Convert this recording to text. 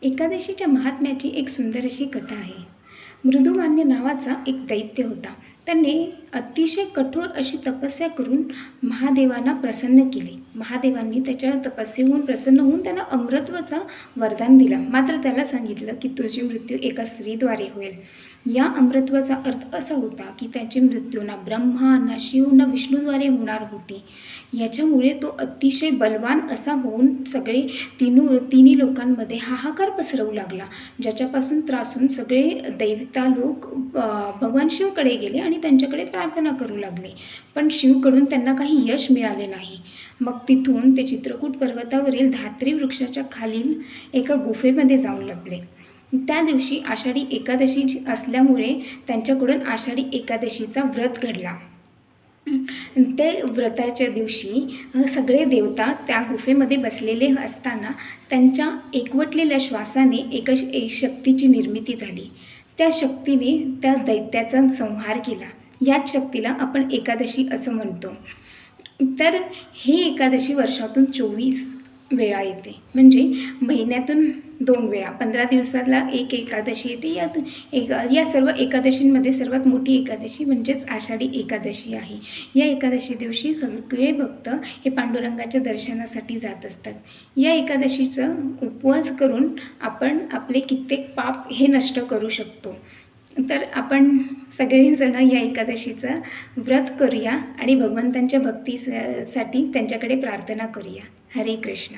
एकादशीच्या महात्म्याची एक सुंदर अशी कथा आहे. मृदुमान्य नावाचा एक दैत्य होता. त्याने अतिशय कठोर अशी तपस्या करून महादेवांना प्रसन्न केले. महादेवांनी त्याच्या तपस्येहून प्रसन्न होऊन त्यांना अमृतत्वाचं वरदान दिलं. मात्र त्याला सांगितलं की तुझी मृत्यू एका स्त्रीद्वारे होईल. या अमृतत्वाचा अर्थ असा होता की त्याची मृत्यू ना ब्रह्मा, ना शिव, ना विष्णूद्वारे होणार होती. याच्यामुळे तो अतिशय बलवान असा होऊन सगळे तिन्ही लोकांमध्ये हाहाकार पसरवू लागला. ज्याच्यापासून त्रासून सगळे दैवता लोक भगवान शिवकडे गेले आणि त्यांच्याकडे प्रार्थना करू लागले. पण शिवकडून त्यांना काही यश मिळाले नाही. मग तिथून ते चित्रकूट पर्वतावरील धात्री वृक्षाच्या खालील एका गुफेमध्ये जाऊन लपले. त्या दिवशी आषाढी एकादशी असल्यामुळे त्यांच्याकडून आषाढी एकादशीचा व्रत घडला. ते व्रताच्या दिवशी सगळे देवता त्या गुफेमध्ये बसलेले असताना त्यांच्या एकवटलेल्या श्वासाने एक शक्तीची निर्मिती झाली. त्या शक्तीने त्या दैत्याचा संहार केला. याच शक्तीला आपण एकादशी असं म्हणतो. तर ही एकादशी वर्षातून 24 वेळा येते. म्हणजे महिन्यातून 2 वेळा, 15 दिवसाला एक एकादशी येते. या सर्व एकादशींमध्ये सर्वात मोठी एकादशी म्हणजेच आषाढी एकादशी आहे. या एकादशी दिवशी सगळे भक्त हे पांडुरंगाच्या दर्शनासाठी जात असतात. या एकादशीचं उपवास करून आपण आपले कित्येक पाप हे नष्ट करू शकतो. तर आपण सगळेजण या एकादशीचं व्रत करूया आणि भगवंतांच्या भक्तीसाठी त्यांच्याकडे प्रार्थना करूया. हरे कृष्ण.